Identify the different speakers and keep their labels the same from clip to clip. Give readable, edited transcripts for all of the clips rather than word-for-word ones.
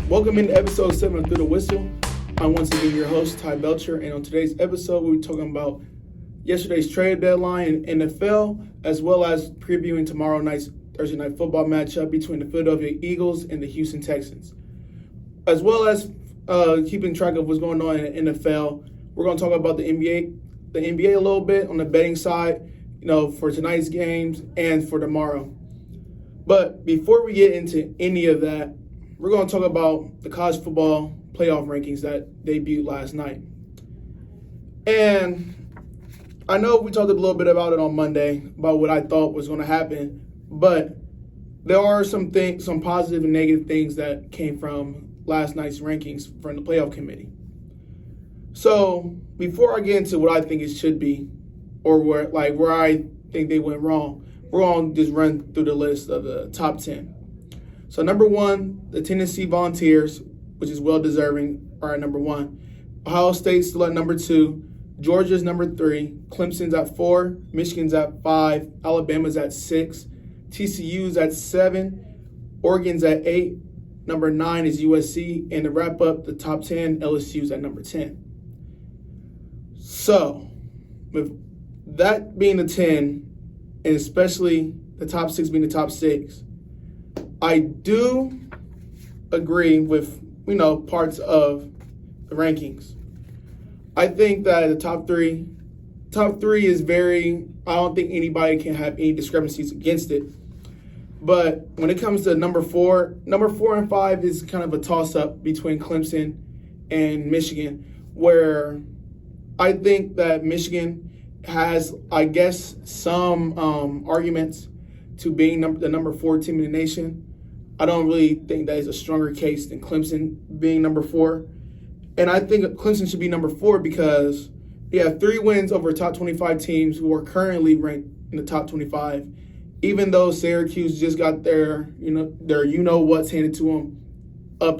Speaker 1: Welcome into episode 7 of Through the Whistle. I'm once again your host, Ty Belcher, and on today's episode, we'll be talking about yesterday's trade deadline in NFL, as well as previewing tomorrow night's Thursday night football matchup between the Philadelphia Eagles and the Houston Texans. As well as keeping track of what's going on in the NFL, we're going to talk about the NBA a little bit on the betting side, for tonight's games and for tomorrow. But before we get into any of that, we're going to talk about the college football playoff rankings that debuted last night. And I know we talked a little bit about it on Monday, about what I thought was going to happen, but there are some positive and negative things that came from last night's rankings from the playoff committee. So before I get into what I think it should be, or where I think they went wrong, we're going to just run through the list of the top 10. So number 1, the Tennessee Volunteers, which is well-deserving, are at number 1. Ohio State's still at number 2. Georgia's number 3. Clemson's at 4. Michigan's at 5. Alabama's at 6. TCU's at 7. Oregon's at 8. Number 9 is USC. And to wrap up the top 10, LSU's at number 10. So, with that being the 10, and especially the top 6 being the top 6, I do agree with, parts of the rankings. I think that the top three is I don't think anybody can have any discrepancies against it. But when it comes to number 4 and 5 is kind of a toss-up between Clemson and Michigan, where I think that Michigan has, some arguments to being the number 4 team in the nation. I don't really think that is a stronger case than Clemson being number 4. And I think Clemson should be number 4 because they have 3 wins over top 25 teams who are currently ranked in the top 25. Even though Syracuse just got their what's handed to them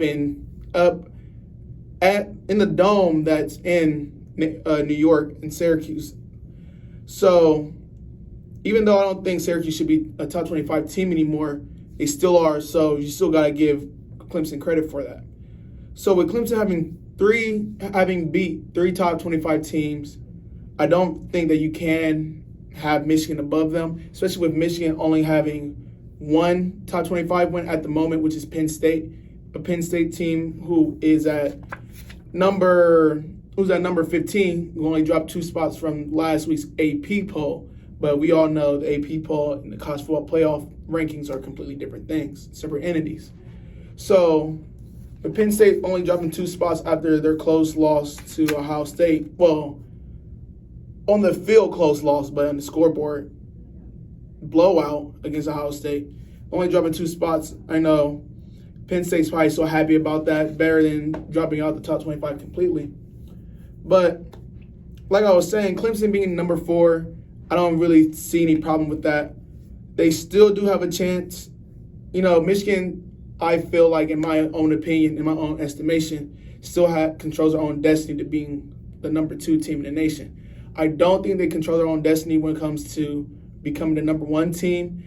Speaker 1: in the dome that's in New York and Syracuse. So even though I don't think Syracuse should be a top 25 team anymore, they still are. So you still got to give Clemson credit for that. So with Clemson having beat 3 top 25 teams, I don't think that you can have Michigan above them, especially with Michigan only having 1 top 25 win at the moment, which is Penn State, a Penn State team who is at number 15, who only dropped 2 spots from last week's AP poll. But we all know the AP poll and the college football playoff rankings are completely different things, separate entities. So the Penn State only dropping 2 spots after their close loss to Ohio State. Well, on the field close loss, but on the scoreboard blowout against Ohio State. Only dropping 2 spots. I know Penn State's probably so happy about that, better than dropping out the top 25 completely. But like I was saying, Clemson being number 4, I don't really see any problem with that. They still do have a chance. Michigan, I feel like, in my own opinion, in my own estimation, still controls their own destiny to being the number 2 team in the nation. I don't think they control their own destiny when it comes to becoming the number 1 team.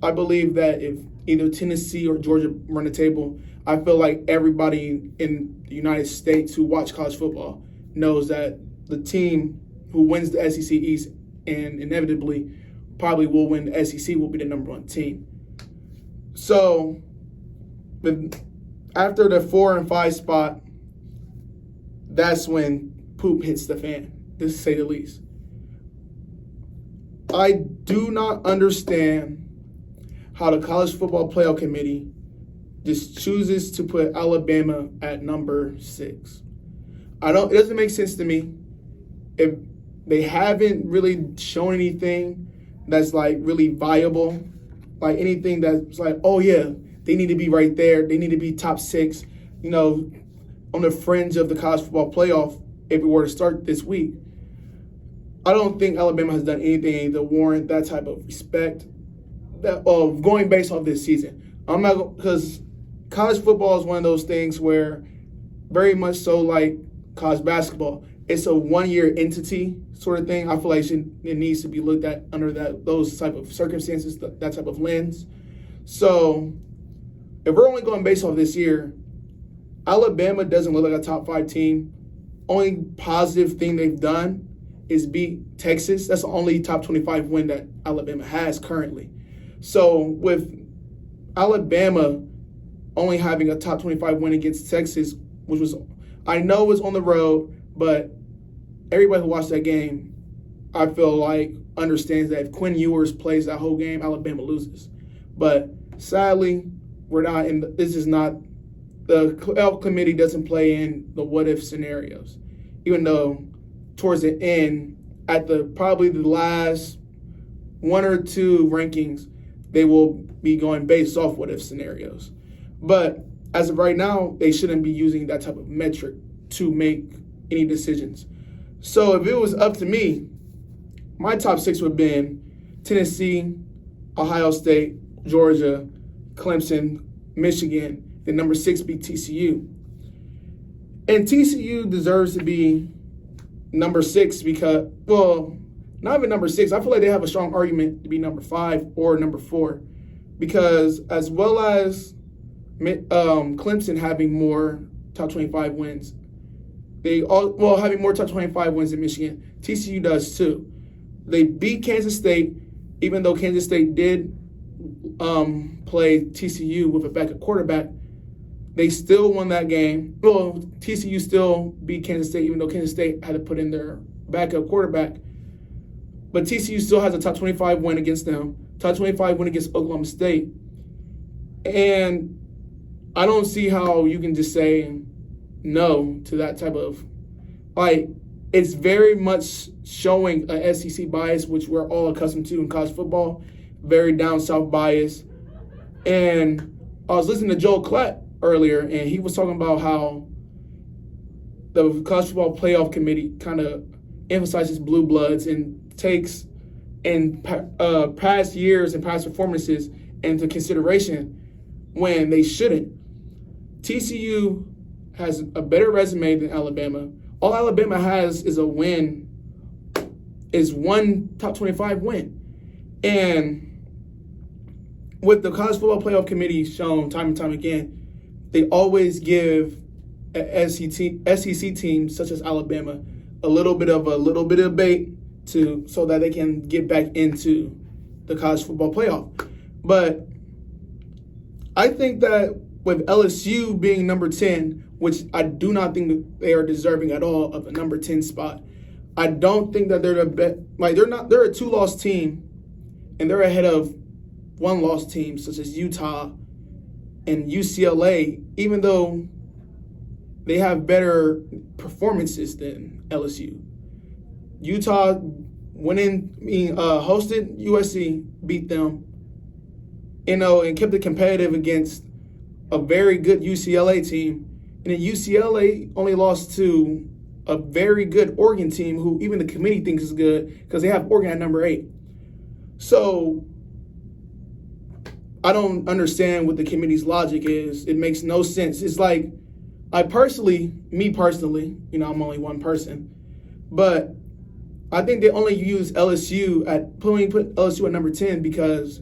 Speaker 1: I believe that if either Tennessee or Georgia run the table, I feel like everybody in the United States who watch college football knows that the team who wins the SEC East and inevitably probably will win the SEC will be the number 1 team. So after the 4 and 5 spot, that's when poop hits the fan, to say the least. I do not understand how the College Football Playoff Committee just chooses to put Alabama at number 6. It doesn't make sense to me. If they haven't really shown anything that's really viable, anything that's oh yeah, they need to be right there. They need to be top 6, on the fringe of the college football playoff if it were to start this week. I don't think Alabama has done anything to warrant that type of respect of going based off this season. Because college football is one of those things where, very much so like college basketball, it's a one-year entity sort of thing. I feel like it needs to be looked at under those type of circumstances, that type of lens. So if we're only going based off this year, Alabama doesn't look like a top 5 team. Only positive thing they've done is beat Texas. That's the only top 25 win that Alabama has currently. So with Alabama only having a top 25 win against Texas, which was, I know was on the road, but everybody who watched that game, I feel like understands that if Quinn Ewers plays that whole game, Alabama loses. But sadly, we're not in. This is not. The CFP committee doesn't play in the what if scenarios, even though towards the end, at probably the last 1 or 2 rankings, they will be going based off what if scenarios. But as of right now, they shouldn't be using that type of metric to make any decisions. So if it was up to me, my top 6 would have been Tennessee, Ohio State, Georgia, Clemson, Michigan. Then number 6 be TCU. And TCU deserves to be number 6 because, well, not even number 6. I feel like they have a strong argument to be number 5 or number 4 because as well as Clemson having more top 25 wins, having more top 25 wins than Michigan, TCU does too. They beat Kansas State, even though Kansas State did play TCU with a backup quarterback. They still won that game. Well, TCU still beat Kansas State, even though Kansas State had to put in their backup quarterback. But TCU still has a top 25 win against them, top 25 win against Oklahoma State. And I don't see how you can just say no to that type of, it's very much showing an SEC bias, which we're all accustomed to in college football, very down south bias. And I was listening to Joel Klatt earlier, and he was talking about how the college football playoff committee kind of emphasizes blue bloods and takes in past years and past performances into consideration when they shouldn't. TCU has a better resume than Alabama. All Alabama has is one top 25 win. And with the college football playoff committee shown time and time again, they always give an SEC team such as Alabama a little bit of bait so that they can get back into the college football playoff. But I think that with LSU being number 10, which I do not think that they are deserving at all of a number 10 spot, I don't think that they're the best. They're a 2-loss team, and they're ahead of 1-loss teams such as Utah and UCLA, even though they have better performances than LSU. Utah hosted USC, beat them, and kept it competitive against a very good UCLA team. And then UCLA only lost to a very good Oregon team who even the committee thinks is good because they have Oregon at number 8. So I don't understand what the committee's logic is. It makes no sense. It's like, me personally, I'm only one person, but I think they only use LSU put LSU at number 10 because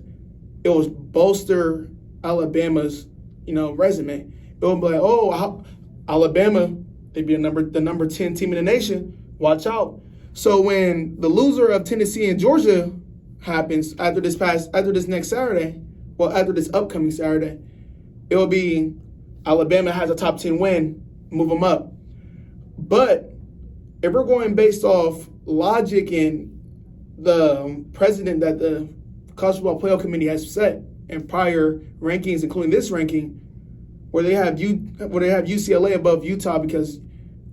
Speaker 1: it was bolster Alabama's, resume. It would be like, Alabama, they'd be the number 10 team in the nation. Watch out. So when the loser of Tennessee and Georgia happens after this upcoming Saturday, it will be Alabama has a top 10 win, move them up. But if we're going based off logic and the precedent that the College Football Playoff Committee has set in prior rankings, including this ranking, where they have UCLA above Utah because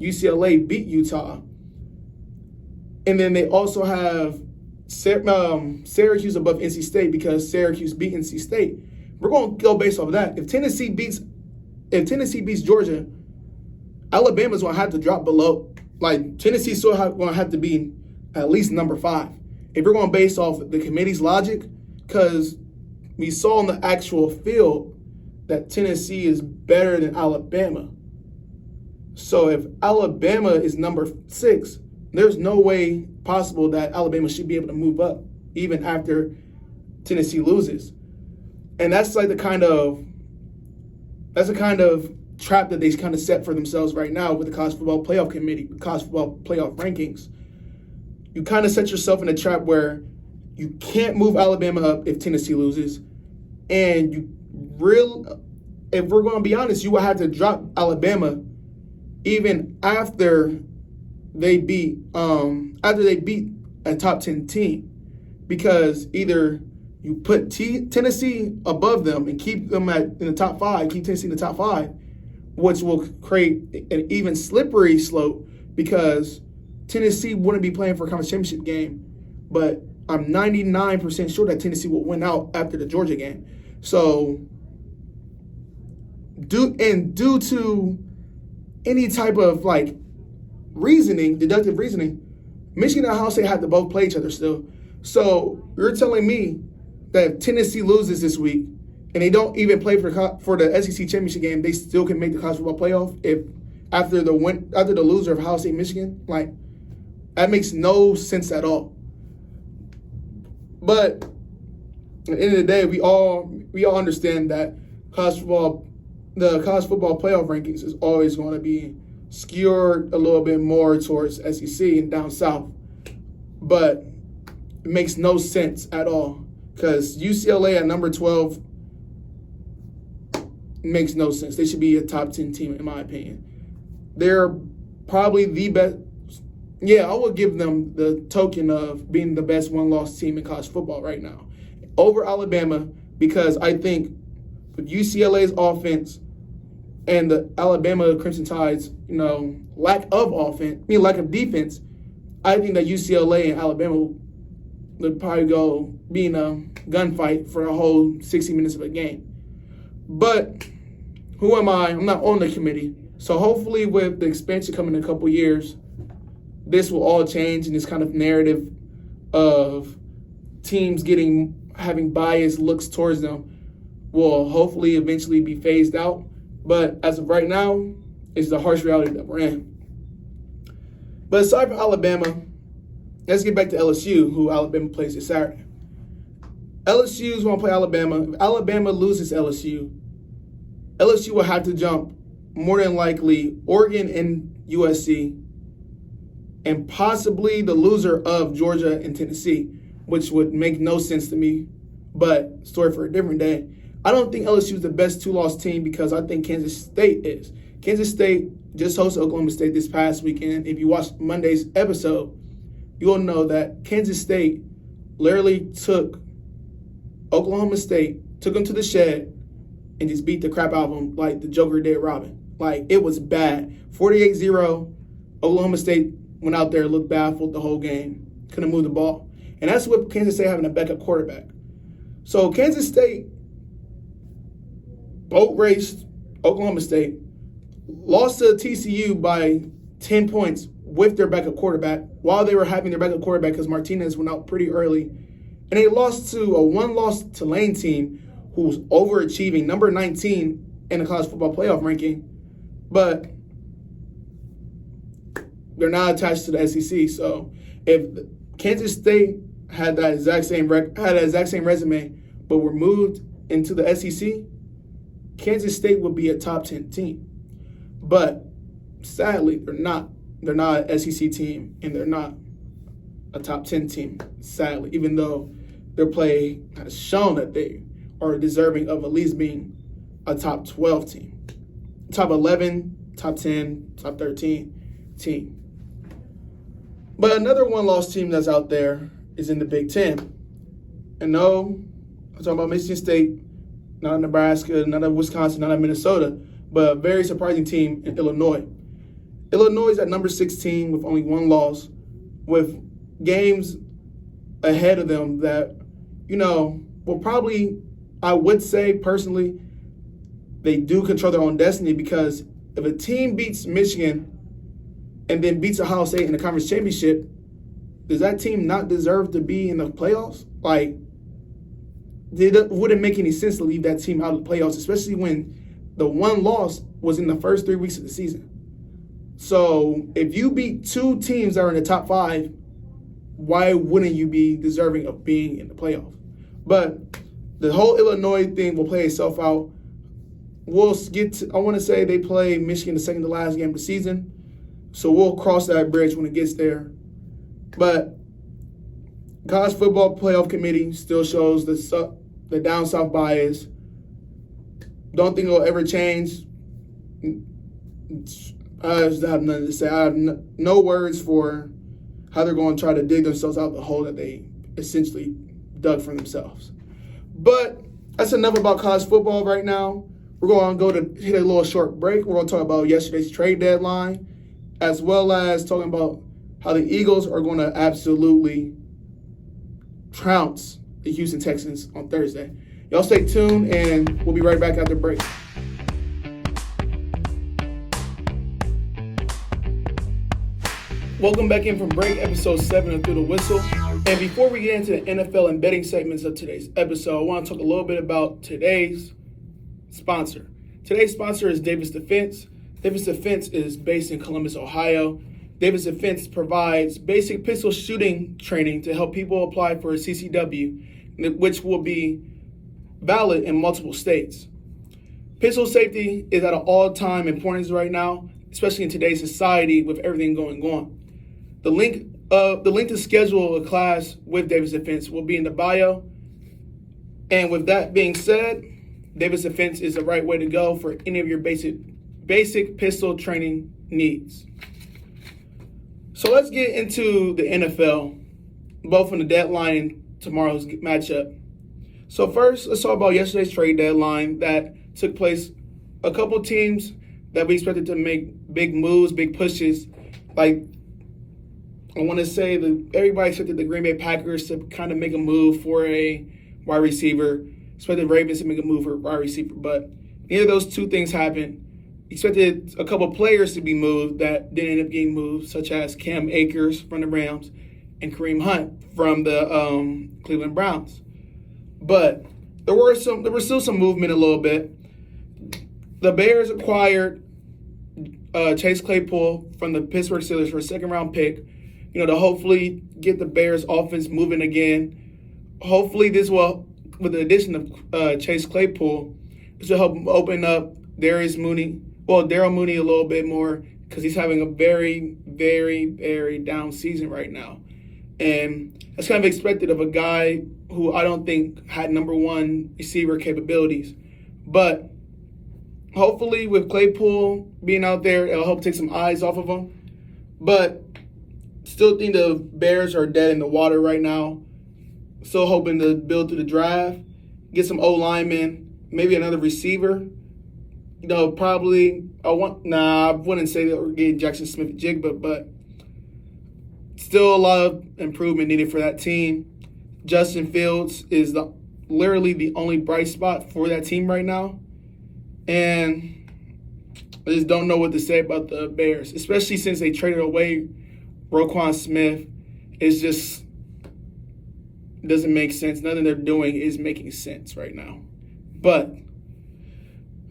Speaker 1: UCLA beat Utah, and then they also have Syracuse above NC State because Syracuse beat NC State. We're going to go based off of that. If Tennessee beats Georgia, Alabama's going to have to drop below. Tennessee's still going to have to be at least number 5. If we're going based off the committee's logic, because we saw in the actual field that Tennessee is better than Alabama. So if Alabama is number 6, there's no way possible that Alabama should be able to move up even after Tennessee loses. And that's the kind of trap that they kind of set for themselves right now with the college football playoff committee, college football playoff rankings. You kind of set yourself in a trap where you can't move Alabama up if Tennessee loses, and if we're going to be honest, you will have to drop Alabama even after they beat a top 10 team, because either you put Tennessee above them and keep them in the top 5, keep Tennessee in the top 5, which will create an even slippery slope because Tennessee wouldn't be playing for a conference championship game, but I'm 99% sure that Tennessee will win out after the Georgia game. So, due to any type of like deductive reasoning, Michigan and Ohio State have to both play each other still. So you're telling me that if Tennessee loses this week and they don't even play for the SEC championship game, they still can make the college football playoff if after the loser of Ohio State Michigan? Like, that makes no sense at all. But at the end of the day, we all understand that the college football playoff rankings is always going to be skewed a little bit more towards SEC and down south. But it makes no sense at all because UCLA at number 12 makes no sense. They should be a top 10 team in my opinion. They're probably the best. Yeah, I would give them the token of being the best one-loss team in college football right now over Alabama, because I think with UCLA's offense and the Alabama Crimson Tide's, lack of defense, I think that UCLA and Alabama would probably go be in a gunfight for a whole 60 minutes of a game. But who am I? I'm not on the committee. So hopefully with the expansion coming in a couple years, this will all change, and this kind of narrative of teams having biased looks towards them will hopefully eventually be phased out. But as of right now, it's the harsh reality that we're in. But aside from Alabama, let's get back to LSU, who Alabama plays this Saturday. LSU's going to play Alabama. If Alabama loses LSU will have to jump more than likely Oregon and USC, and possibly the loser of Georgia and Tennessee, which would make no sense to me, but story for a different day. I don't think LSU is the best two-loss team because I think Kansas State is. Kansas State just hosted Oklahoma State this past weekend. If you watched Monday's episode, you'll know that Kansas State literally took Oklahoma State, took them to the shed, and just beat the crap out of them like the Joker did Robin. Like, it was bad. 48-0, Oklahoma State went out there, looked baffled the whole game, couldn't move the ball. And that's what Kansas State having a backup quarterback. So Kansas State boat raced Oklahoma State, lost to TCU by 10 points with their backup quarterback while they were having their backup quarterback because Martinez went out pretty early. And they lost to a one-loss Tulane team who's overachieving, number 19 in the college football playoff ranking. But they're not attached to the SEC. So if Kansas State had that exact same resume, but were moved into the SEC, Kansas State would be a top 10 team. But sadly, they're not. They're not an SEC team, and they're not a top 10 team, sadly, even though their play has shown that they are deserving of at least being a top 12 team. Top 11, top 10, top 13 team. But another one-loss team that's out there is in the Big Ten. And no, I'm talking about Michigan State, not Nebraska, not Wisconsin, not Minnesota, but a very surprising team in Illinois. Illinois is at number 16 with only one loss, with games ahead of them that, will probably, I would say personally, they do control their own destiny, because if a team beats Michigan and then beats Ohio State in the conference championship, does that team not deserve to be in the playoffs? Like, it wouldn't make any sense to leave that team out of the playoffs, especially when the one loss was in the first 3 weeks of the season. So if you beat two teams that are in the top 5, why wouldn't you be deserving of being in the playoffs? But the whole Illinois thing will play itself out. we'll get to, I want to say they play Michigan the second to last game of the season. So we'll cross that bridge when it gets there. But college football playoff committee still shows the down south bias. Don't think it'll ever change. I just have nothing to say. I have no words for how they're going to try to dig themselves out of the hole that they essentially dug for themselves. But that's enough about college football right now. We're going to go to hit a little short break. We're going to talk about yesterday's trade deadline, as well as talking about how the Eagles are going to absolutely trounce the Houston Texans on Thursday. Y'all stay tuned, and we'll be right back after break. Welcome back in from break, episode 7 of Through the Whistle. And before we get into the NFL and betting segments of today's episode, I want to talk a little bit about today's sponsor. Today's sponsor is Davis Defense. Davis Defense is based in Columbus, Ohio. Davis Defense provides basic pistol shooting training to help people apply for a CCW, which will be valid in multiple states. Pistol safety is at an all-time importance right now, especially in today's society with everything going on. The link to schedule a class with Davis Defense will be in the bio. And with that being said, Davis Defense is the right way to go for any of your basic pistol training needs. So let's get into the NFL, both on the deadline and tomorrow's matchup. So first, let's talk about yesterday's trade deadline that took place. A couple teams that we expected to make big moves, big pushes. Like, I want to say that everybody expected the Green Bay Packers to kind of make a move for a wide receiver. Expected Ravens to make a move for a wide receiver, but neither of those two things happened. Expected a couple players to be moved that didn't end up getting moved, such as Cam Akers from the Rams and Kareem Hunt from the Cleveland Browns. But there was still some movement a little bit. The Bears acquired Chase Claypool from the Pittsburgh Steelers for a second-round pick, to hopefully get the Bears' offense moving again. Hopefully this will, with the addition of Chase Claypool, this will help open up Daryl Mooney a little bit more, because he's having a very, very, very down season right now. And that's kind of expected of a guy who I don't think had number one receiver capabilities. But hopefully with Claypool being out there, it'll help take some eyes off of him. But still think the Bears are dead in the water right now. Still hoping to build through the draft, get some O-linemen, maybe another receiver. Probably I wouldn't say that we're getting Jackson Smith-Jigba, but still a lot of improvement needed for that team. Justin Fields is literally the only bright spot for that team right now. And I just don't know what to say about the Bears, especially since they traded away Roquan Smith. It's just doesn't make sense. Nothing they're doing is making sense right now. But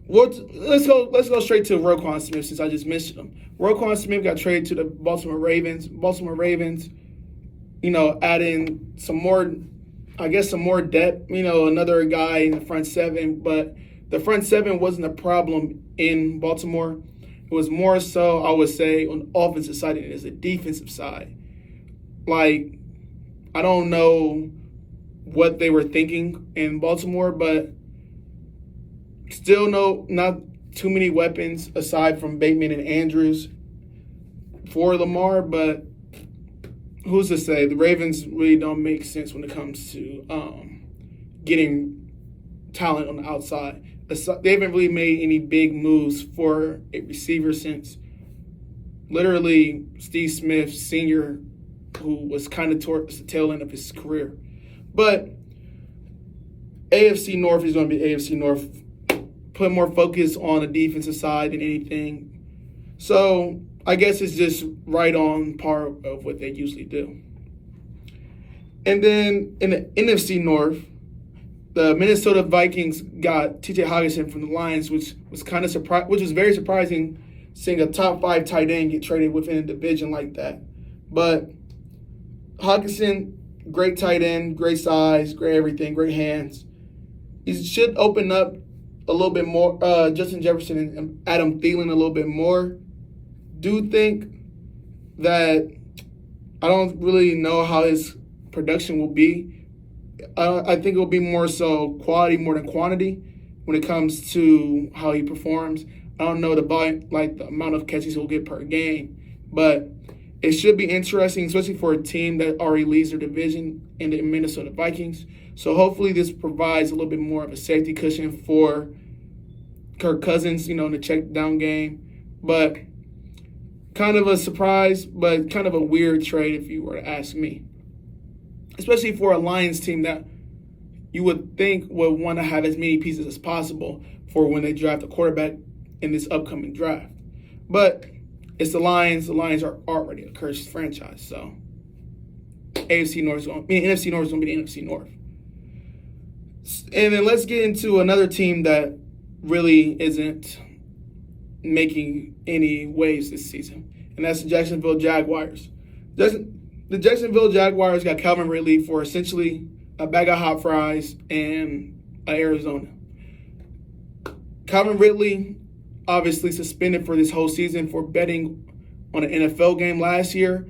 Speaker 1: let's go straight to Roquan Smith, since I just mentioned him. Roquan Smith got traded to the Baltimore Ravens. Baltimore Ravens, adding some more depth. Another guy in the front seven, but the front seven wasn't a problem in Baltimore. It was more so, I would say, on the offensive side than it is the defensive side. Like, I don't know what they were thinking in Baltimore, but still not too many weapons aside from Bateman and Andrews for Lamar. But who's to say? The Ravens really don't make sense when it comes to getting talent on the outside. They haven't really made any big moves for a receiver since literally Steve Smith Sr., who was kind of towards the tail end of his career. But AFC North is going to be AFC North. Put more focus on the defensive side than anything. So I guess it's just right on par of what they usually do. And then in the NFC North, the Minnesota Vikings got T.J. Hockenson from the Lions, which was very surprising, seeing a top 5 tight end get traded within a division like that. But Hockenson, great tight end, great size, great everything, great hands. He should open up a little bit more, Justin Jefferson and Adam Thielen a little bit more. Do think that I don't really know how his production will be. I think it will be more so quality more than quantity when it comes to how he performs. I don't know the amount of catches he'll get per game, but it should be interesting, especially for a team that already leads their division in the Minnesota Vikings. So hopefully this provides a little bit more of a safety cushion for Kirk Cousins, in the check down game. But kind of a surprise, but kind of a weird trade if you were to ask me. Especially for a Lions team that you would think would want to have as many pieces as possible for when they draft a quarterback in this upcoming draft. But it's the Lions. The Lions are already a cursed franchise. So NFC North is going to be the NFC North. And then let's get into another team that really isn't making any waves this season, and that's the Jacksonville Jaguars. The Jacksonville Jaguars got Calvin Ridley for essentially a bag of hot fries and Arizona. Calvin Ridley obviously suspended for this whole season for betting on an NFL game last year,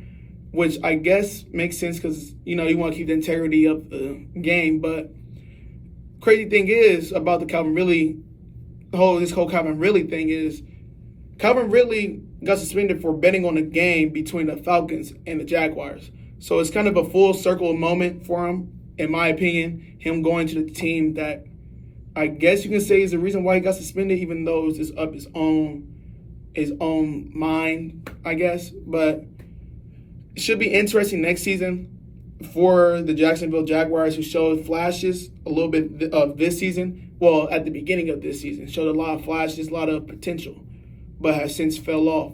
Speaker 1: which I guess makes sense because, you want to keep the integrity of the game. But crazy thing is about the Calvin Ridley, this whole Calvin Ridley thing is Calvin Ridley got suspended for betting on a game between the Falcons and the Jaguars. So it's kind of a full circle moment for him, in my opinion, him going to the team that I guess you can say is the reason why he got suspended, even though it's just up his own mind, I guess. But it should be interesting next season for the Jacksonville Jaguars, who showed flashes a little bit of this season. Well, at the beginning of this season, showed a lot of flashes, a lot of potential, but has since fell off.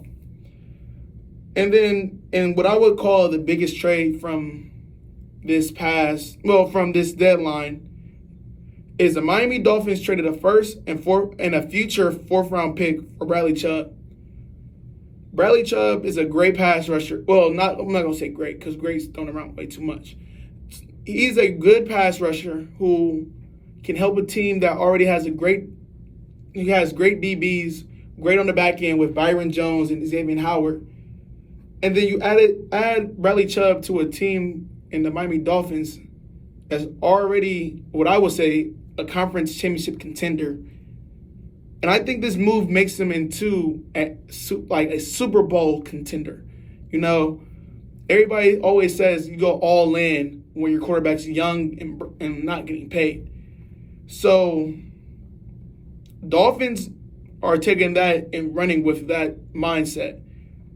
Speaker 1: And then, in what I would call the biggest trade from this deadline, is the Miami Dolphins traded a first and a future fourth-round pick for Bradley Chubb. Bradley Chubb is a great pass rusher. Well, I'm not going to say great because great's thrown around way too much. He's a good pass rusher who can help a team that already has great DBs, great on the back end with Byron Jones and Xavier Howard. And then you add Bradley Chubb to a team in the Miami Dolphins that's already, what I would say, a conference championship contender. And I think this move makes them into a Super Bowl contender. Everybody always says you go all in when your quarterback's young and not getting paid. So Dolphins are taking that and running with that mindset.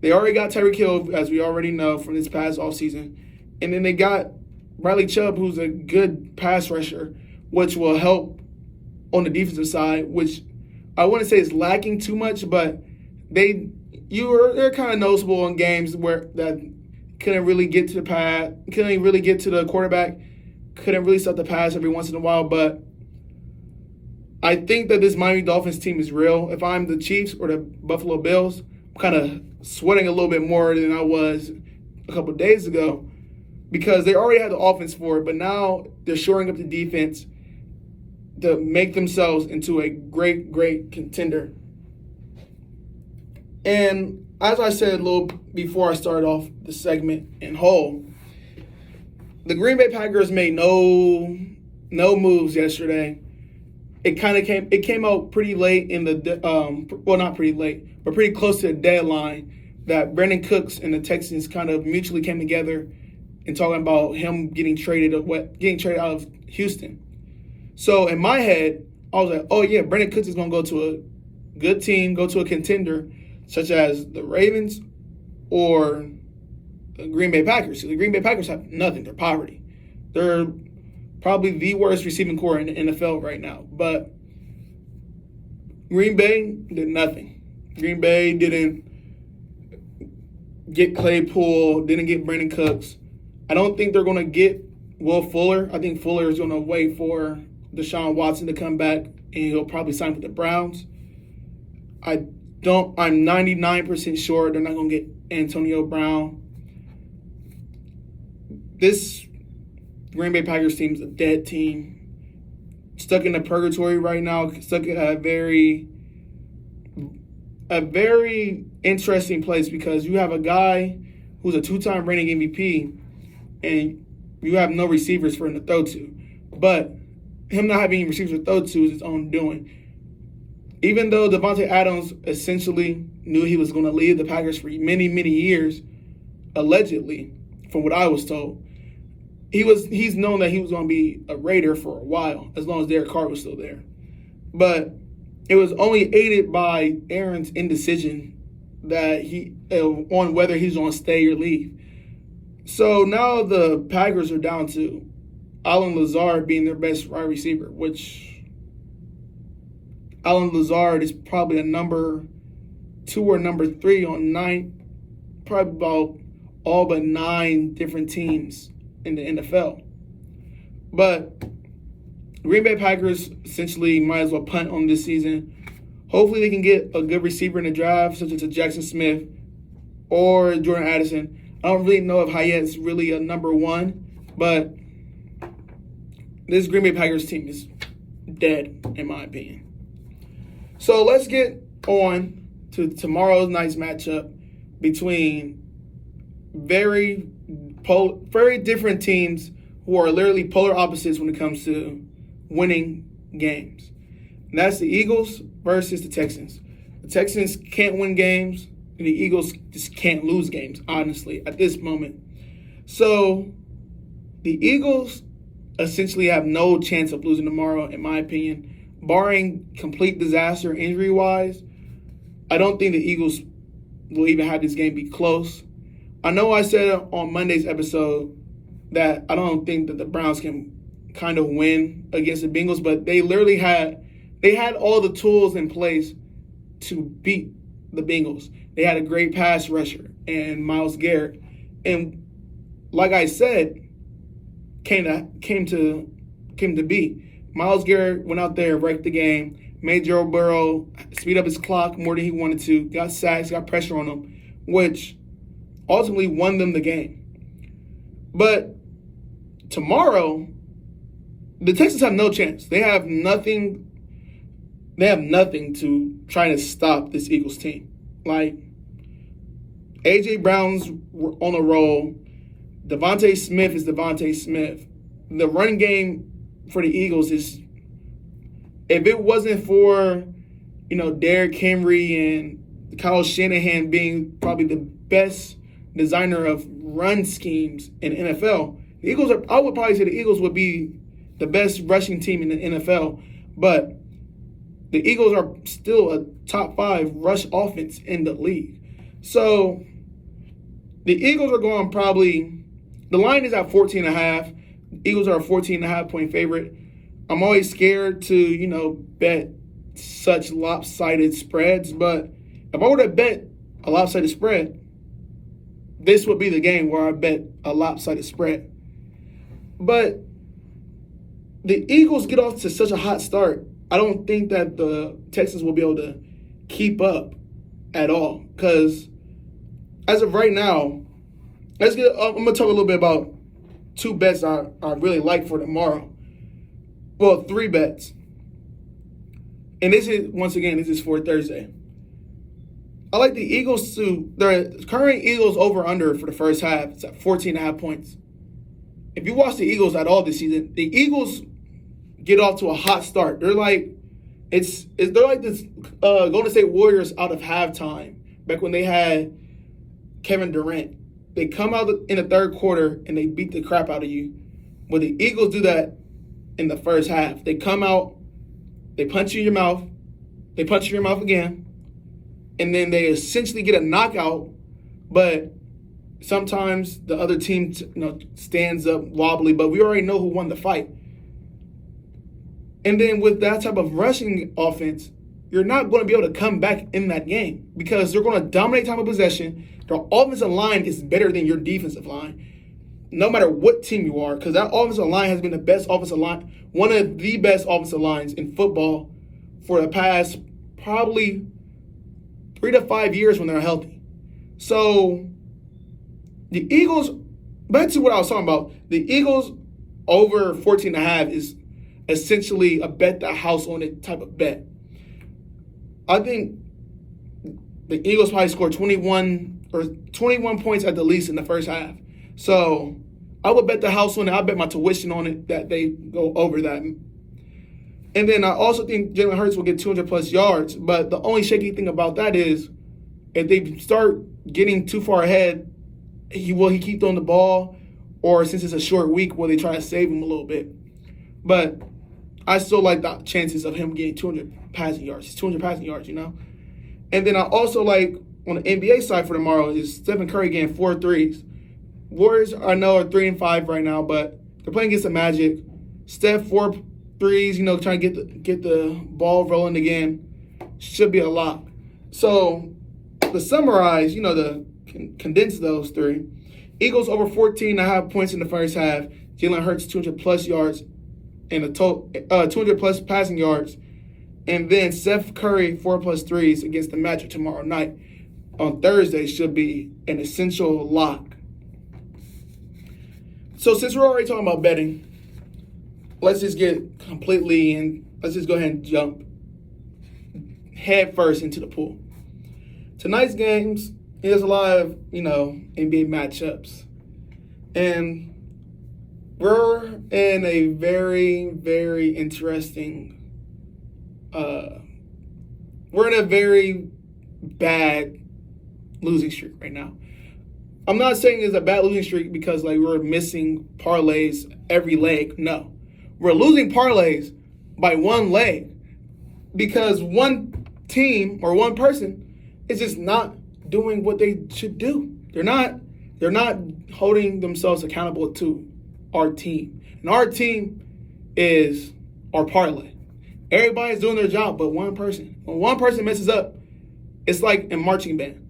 Speaker 1: They already got Tyreek Hill, as we already know, from this past offseason. And then they got Bradley Chubb, who's a good pass rusher, which will help on the defensive side, which I wouldn't say is lacking too much, but they're kind of noticeable in games where that couldn't really get to the quarterback, couldn't really stop the pass every once in a while. But I think that this Miami Dolphins team is real. If I'm the Chiefs or the Buffalo Bills, I'm kind of sweating a little bit more than I was a couple of days ago because they already had the offense for it, but now they're shoring up the defense to make themselves into a great, great contender. And as I said a little before I started off the segment in whole, the Green Bay Packers made no moves yesterday. It came out pretty late in not pretty late, but pretty close to the deadline that Brandon Cooks and the Texans kind of mutually came together and talking about him getting traded out of Houston. So in my head, I was like, oh yeah, Brandon Cooks is going to go to a good team, go to a contender such as the Ravens or the Green Bay Packers. So the Green Bay Packers have nothing. They're poverty. They're probably the worst receiving core in the NFL right now. But Green Bay did nothing. Green Bay didn't get Claypool, didn't get Brandon Cooks. I don't think they're going to get Will Fuller. I think Fuller is going to wait for Deshaun Watson to come back, and he'll probably sign with the Browns. I'm 99% sure they're not going to get Antonio Brown. This Green Bay Packers team is a dead team. stuck in a purgatory right now, stuck in a very interesting place because you have a guy who's a 2-time reigning MVP and you have no receivers for him to throw to. But him not having receivers to throw to is his own doing. Even though Devontae Adams essentially knew he was going to leave the Packers for many, many years, allegedly, from what I was told, he's known that he was going to be a Raider for a while, as long as Derek Carr was still there. But it was only aided by Aaron's indecision that on whether he's going to stay or leave. So now the Packers are down to Allen Lazard being their best wide receiver, which Allen Lazard is probably a number 2 or number 3 on probably about all but 9 different teams in the NFL. But Green Bay Packers essentially might as well punt on this season. Hopefully they can get a good receiver in the draft, such as a Jackson Smith or Jordan Addison. I don't really know if Hyatt's really a number 1, but this Green Bay Packers team is dead, in my opinion. So let's get on to tomorrow's night's matchup between very different teams who are literally polar opposites when it comes to winning games. And that's the Eagles versus the Texans. The Texans can't win games, and the Eagles just can't lose games, honestly, at this moment. So the Eagles essentially have no chance of losing tomorrow, in my opinion. Barring complete disaster injury-wise, I don't think the Eagles will even have this game be close. I know I said on Monday's episode that I don't think that the Browns can kind of win against the Bengals, but they literally had all the tools in place to beat the Bengals. They had a great pass rusher and Myles Garrett. And like I said, came to be. Myles Garrett went out there, wrecked the game, made Joe Burrow speed up his clock more than he wanted to, got sacks, got pressure on him, which ultimately won them the game. But tomorrow, the Texans have no chance. They have nothing to try to stop this Eagles team. Like, A.J. Brown's on a roll. Devontae Smith is Devontae Smith. The run game for the Eagles is, if it wasn't for, Derrick Henry and Kyle Shanahan being probably the best designer of run schemes in the NFL, I would probably say the Eagles would be the best rushing team in the NFL. But the Eagles are still a top 5 rush offense in the league. So the Eagles are going probably, the line is at 14.5. Eagles are a 14.5 point favorite. I'm always scared to, bet such lopsided spreads. But if I were to bet a lopsided spread, this would be the game where I bet a lopsided spread. But the Eagles get off to such a hot start. I don't think that the Texans will be able to keep up at all. Because as of right now, I'm going to talk a little bit about 2 bets I really like for tomorrow. Well, 3 bets. And this is for Thursday. I like the Eagles the current Eagles over-under for the first half. It's at 14.5 points. If you watch the Eagles at all this season, the Eagles get off to a hot start. They're like this Golden State Warriors out of halftime back when they had Kevin Durant. They come out in the third quarter and they beat the crap out of you. But the Eagles do that in the first half. They come out, they punch you in your mouth, they punch you in your mouth again, and then they essentially get a knockout. But sometimes the other team stands up wobbly, but we already know who won the fight. And then with that type of rushing offense, you're not going to be able to come back in that game because they're going to dominate time of possession. Their offensive line is better than your defensive line, no matter what team you are, because that offensive line has been the best offensive line, one of the best offensive lines in football for the past probably 3 to 5 years when they're healthy. So the Eagles, back to what I was talking about, the Eagles over 14.5 is, essentially a bet the house on it type of bet. I think the Eagles probably scored 21 points at the least in the first half. So I would bet the house on it. I bet my tuition on it that they go over that. And then I also think Jalen Hurts will get 200-plus yards. But the only shaky thing about that is if they start getting too far ahead, will he keep throwing the ball? Or since it's a short week, will they try to save him a little bit? But I still like the chances of him getting 200 passing yards. It's 200 passing yards, you know? And then I also like, on the NBA side for tomorrow, is Stephen Curry getting 4 threes. Warriors, I know, are 3-5 right now, but they're playing against the Magic. Steph, 4 threes, you know, trying to get the ball rolling again. Should be a lock. So, to summarize, you know, to condense those three, Eagles over 14.5 points in the first half. Jalen Hurts 200-plus yards and a total 200-plus passing yards. And then Steph Curry 4+ threes against the Magic tomorrow night. On Thursday should be an essential lock. So since we're already talking about betting, let's just get completely in. Let's just go ahead and jump head first into the pool. Tonight's games, there's a lot of, you know, NBA matchups. And we're in a very, very interesting, we're in a very bad losing streak right now. I'm not saying it's a bad losing streak because like we're missing parlays every leg. No. We're losing parlays by one leg because one team or one person is just not doing what they should do. They're not holding themselves accountable to our team. And our team is our parlay. Everybody's doing their job but one person. When one person messes up, it's like a marching band.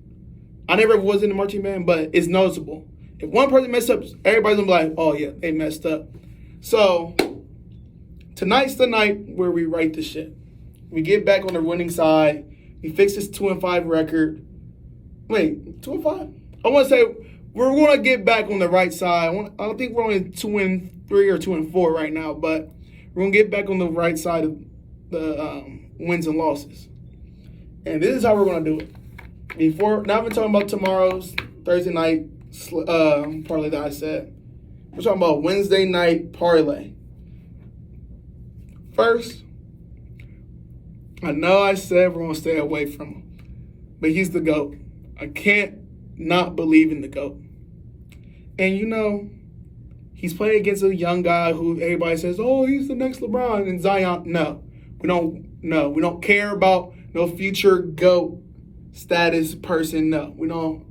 Speaker 1: I never was in a marching band, but it's noticeable. If one person messes up, everybody's gonna be like, oh yeah, they messed up. So tonight's the night where we right the shit. We get back on the winning side. We fix this 2-5 record. Wait, 2-5? I want to say we're going to get back on the right side. I don't think we're only 2-3 or 2-4 right now, but we're going to get back on the right side of the wins and losses. And this is how we're going to do it. Now I've been talking about tomorrow's Thursday night parlay that I said. We're talking about Wednesday night parlay. First, I know I said we're going to stay away from him, but he's the GOAT. I can't not believe in the GOAT. And you know, he's playing against a young guy who everybody says, oh, he's the next LeBron and Zion. No, we don't care about no future GOAT status person. No, we don't.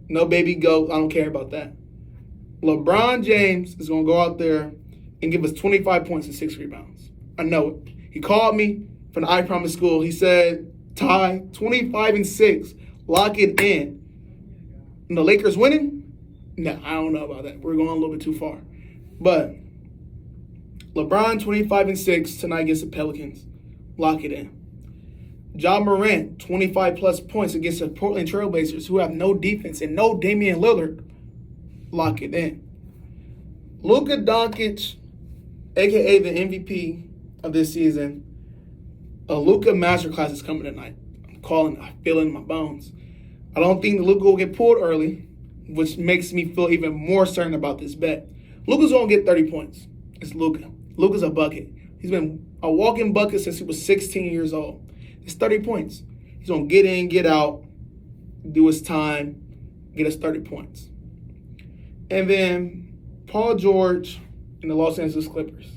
Speaker 1: No baby GOAT. I don't care about that. LeBron James is going to go out there and give us 25 points and 6 rebounds. I know it. He called me from the I Promise School. He said, Ty, 25 and 6. Lock it in. And the Lakers winning? No, I don't know about that. We're going a little bit too far. But LeBron, 25 and 6 tonight against the Pelicans. Lock it in. Ja Morant, 25-plus points against the Portland Trailblazers, who have no defense and no Damian Lillard. Lock it in. Luka Doncic, a.k.a. the MVP of this season, a Luka masterclass is coming tonight. I'm calling it. I feel it in my bones. I don't think Luka will get pulled early, which makes me feel even more certain about this bet. Luka's going to get 30 points. It's Luka. Luka's a bucket. He's been a walking bucket since he was 16 years old. It's 30 points. He's going to get in, get out, do his time, get us 30 points. And then Paul George and the Los Angeles Clippers.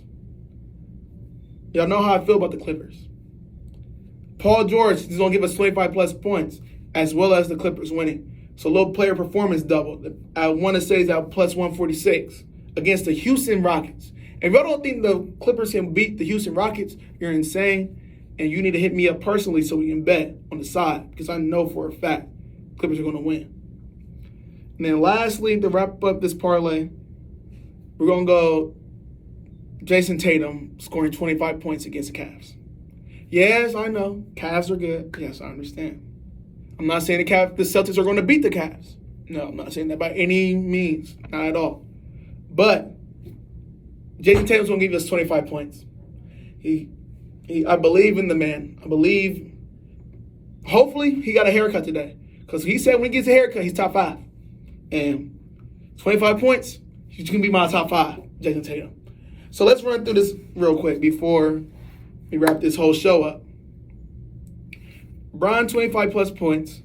Speaker 1: Y'all know how I feel about the Clippers. Paul George is going to give us 25-plus points, as well as the Clippers winning. So low player performance double. I want to say it's at plus 146 against the Houston Rockets. If y'all don't think the Clippers can beat the Houston Rockets, you're insane. And you need to hit me up personally so we can bet on the side, because I know for a fact Clippers are going to win. And then lastly, to wrap up this parlay, we're going to go Jason Tatum scoring 25 points against the Cavs. Yes, I know. Cavs are good. Yes, I understand. I'm not saying the Celtics are going to beat the Cavs. No, I'm not saying that by any means. Not at all. But Jason Tatum's going to give us 25 points. I believe in the man. I believe. Hopefully, he got a haircut today, because he said when he gets a haircut, he's top 5, and 25 points, he's gonna be my top 5, Jason Tatum. So let's run through this real quick before we wrap this whole show up. Bron, 25 plus points.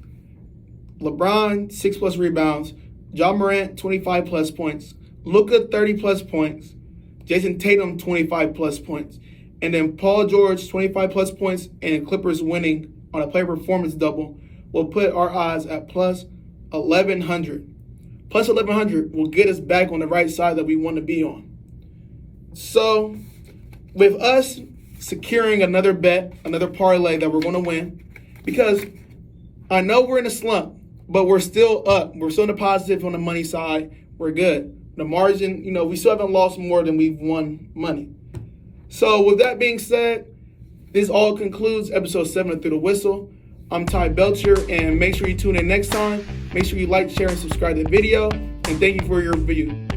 Speaker 1: LeBron, 6 plus rebounds. Ja Morant, 25 plus points. Luka, 30 plus points. Jason Tatum, 25 plus points. And then Paul George, 25 plus points, and Clippers winning on a player performance double will put our odds at plus 1,100. Plus 1,100 will get us back on the right side that we want to be on. So, with us securing another bet, another parlay that we're going to win, because I know we're in a slump, but we're still up. We're still in the positive on the money side. We're good. The margin, we still haven't lost more than we've won money. So, with that being said, this all concludes episode 7 of Through the Whistle. I'm Ty Belcher, and make sure you tune in next time. Make sure you like, share, and subscribe to the video. And thank you for your review.